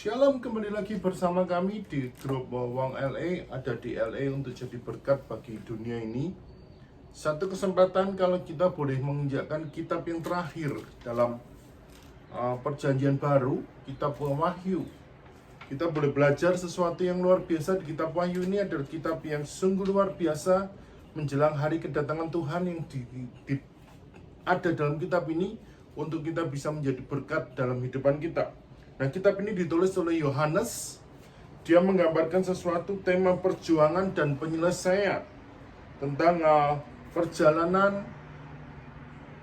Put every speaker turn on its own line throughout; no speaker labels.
Shalom, kembali lagi bersama kami di grup Wong LA. Ada di LA untuk jadi berkat bagi dunia ini. Satu kesempatan kalau kita boleh menginjakkan kitab yang terakhir dalam perjanjian baru, kitab Wahyu. Kita boleh belajar sesuatu yang luar biasa di kitab Wahyu ini. Adalah kitab yang sungguh luar biasa menjelang hari kedatangan Tuhan yang ada dalam kitab ini untuk kita bisa menjadi berkat dalam hidupan kita. Nah, kitab ini ditulis oleh Yohanes. Dia menggambarkan sesuatu tema perjuangan dan penyelesaian tentang perjalanan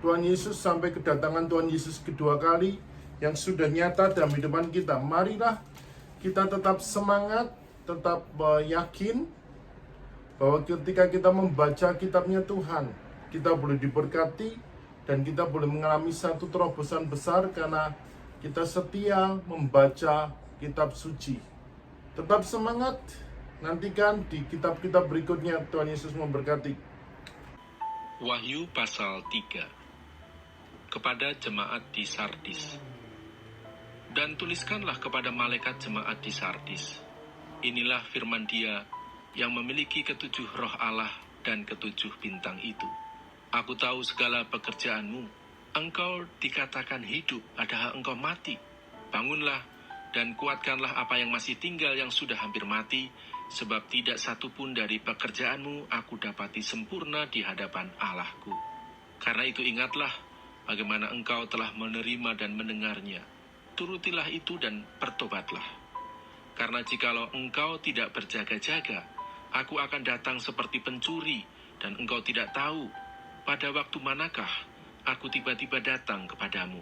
Tuhan Yesus sampai kedatangan Tuhan Yesus kedua kali yang sudah nyata dalam hidupan kita. Marilah kita tetap semangat, tetap yakin bahwa ketika kita membaca kitabnya Tuhan, kita boleh diberkati dan kita boleh mengalami satu terobosan besar karena kita setia membaca kitab suci. Tetap semangat, nantikan di kitab-kitab berikutnya. Tuhan Yesus memberkati.
Wahyu pasal 3. Kepada jemaat di Sardis. Dan tuliskanlah kepada malaikat jemaat di Sardis. Inilah firman Dia yang memiliki ketujuh roh Allah dan ketujuh bintang itu. Aku tahu segala pekerjaanmu. Engkau dikatakan hidup, padahal engkau mati. Bangunlah dan kuatkanlah apa yang masih tinggal yang sudah hampir mati, sebab tidak satu pun dari pekerjaanmu aku dapati sempurna di hadapan Allahku. Karena itu ingatlah bagaimana engkau telah menerima dan mendengarnya. Turutilah itu dan bertobatlah. Karena jikalau engkau tidak berjaga-jaga, aku akan datang seperti pencuri, dan engkau tidak tahu pada waktu manakah aku tiba-tiba datang kepadamu.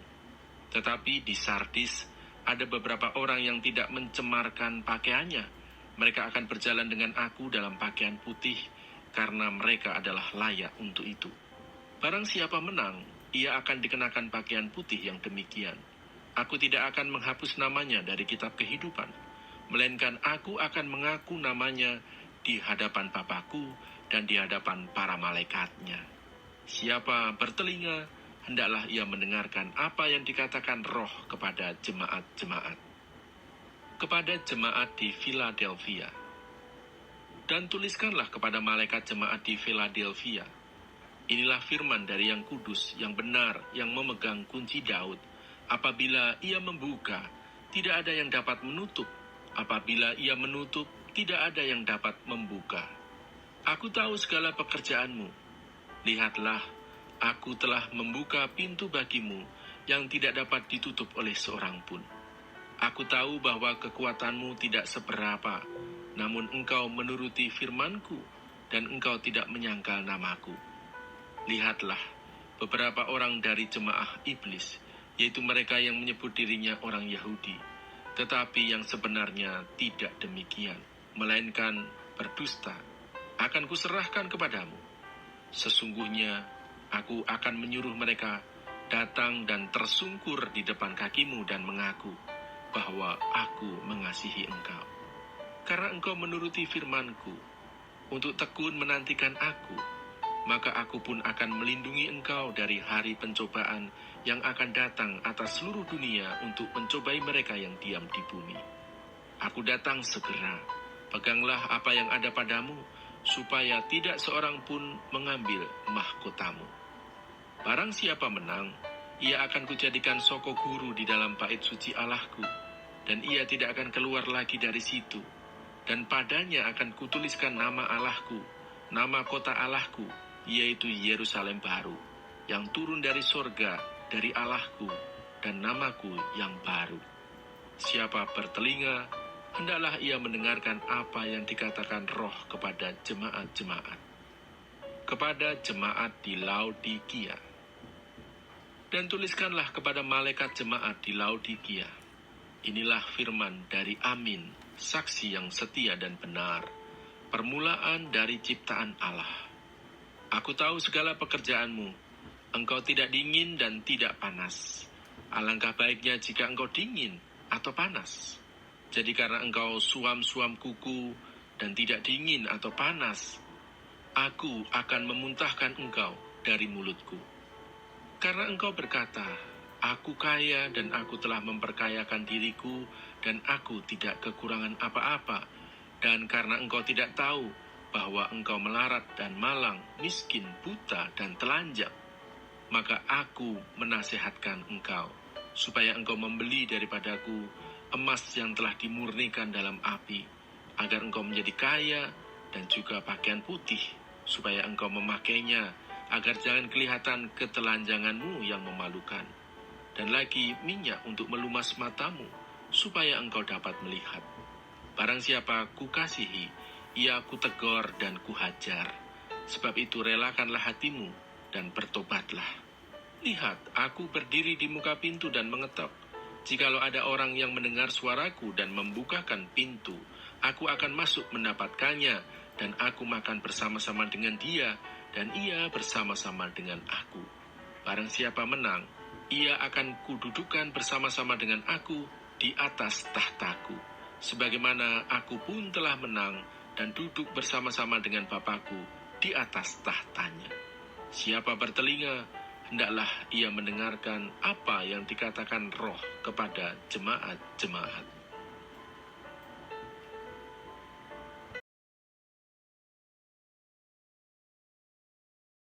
Tetapi di Sardis ada beberapa orang yang tidak mencemarkan pakaiannya. Mereka akan berjalan dengan aku dalam pakaian putih, karena mereka adalah layak untuk itu. Barang siapa menang, ia akan dikenakan pakaian putih yang demikian. Aku tidak akan menghapus namanya dari kitab kehidupan, melainkan aku akan mengaku namanya di hadapan Bapa-Ku dan di hadapan para malaikatnya. Siapa bertelinga, hendaklah ia mendengarkan apa yang dikatakan Roh kepada jemaat-jemaat. Kepada jemaat di Philadelphia. Dan tuliskanlah kepada malaikat jemaat di Philadelphia. Inilah firman dari yang kudus, yang benar, yang memegang kunci Daud. Apabila ia membuka, tidak ada yang dapat menutup. Apabila ia menutup, tidak ada yang dapat membuka. Aku tahu segala pekerjaanmu. Lihatlah, aku telah membuka pintu bagimu yang tidak dapat ditutup oleh seorang pun. Aku tahu bahwa kekuatanmu tidak seberapa, namun engkau menuruti firmanku dan engkau tidak menyangkal namaku. Lihatlah, beberapa orang dari jemaah iblis, yaitu mereka yang menyebut dirinya orang Yahudi, tetapi yang sebenarnya tidak demikian, melainkan berdusta, akan kuserahkan kepadamu. Sesungguhnya, aku akan menyuruh mereka datang dan tersungkur di depan kakimu dan mengaku bahwa aku mengasihi engkau. Karena engkau menuruti firmanku, untuk tekun menantikan aku, maka aku pun akan melindungi engkau dari hari pencobaan yang akan datang atas seluruh dunia untuk mencobai mereka yang diam di bumi. Aku datang segera, peganglah apa yang ada padamu, supaya tidak seorang pun mengambil mahkotamu. Barang siapa menang, ia akan kujadikan soko guru di dalam bait suci Allahku, dan ia tidak akan keluar lagi dari situ. Dan padanya akan kutuliskan nama Allahku, nama kota Allahku, yaitu Yerusalem baru, yang turun dari sorga, dari Allahku, dan namaku yang baru. Siapa bertelinga, hendaklah ia mendengarkan apa yang dikatakan Roh kepada jemaat-jemaat. Kepada jemaat di Laodikia. Dan tuliskanlah kepada malaikat jemaat di Laodikia. Inilah firman dari Amin, saksi yang setia dan benar, permulaan dari ciptaan Allah. Aku tahu segala pekerjaanmu. Engkau tidak dingin dan tidak panas. Alangkah baiknya jika engkau dingin atau panas. Jadi karena engkau suam-suam kuku dan tidak dingin atau panas, aku akan memuntahkan engkau dari mulutku. Karena engkau berkata, Aku kaya dan aku telah memperkayakan diriku dan aku tidak kekurangan apa-apa. Dan karena engkau tidak tahu bahwa engkau melarat dan malang, miskin, buta, dan telanjang, maka aku menasihatkan engkau, supaya engkau membeli daripadaku emas yang telah dimurnikan dalam api, agar engkau menjadi kaya, dan juga pakaian putih, supaya engkau memakainya, agar jangan kelihatan ketelanjanganmu yang memalukan. Dan lagi minyak untuk melumas matamu, supaya engkau dapat melihat. Barang siapa kukasihi, ia kutegur dan kuhajar. Sebab itu relakanlah hatimu dan bertobatlah. Lihat, aku berdiri di muka pintu dan mengetok. Jikalau ada orang yang mendengar suaraku dan membukakan pintu, aku akan masuk mendapatkannya, dan aku makan bersama-sama dengan dia, dan ia bersama-sama dengan aku. Barang siapa menang, ia akan kududukan bersama-sama dengan aku di atas tahtaku, sebagaimana aku pun telah menang dan duduk bersama-sama dengan Bapakku di atas tahtanya. Siapa bertelinga, hendaklah ia mendengarkan apa yang dikatakan Roh kepada jemaat-jemaat.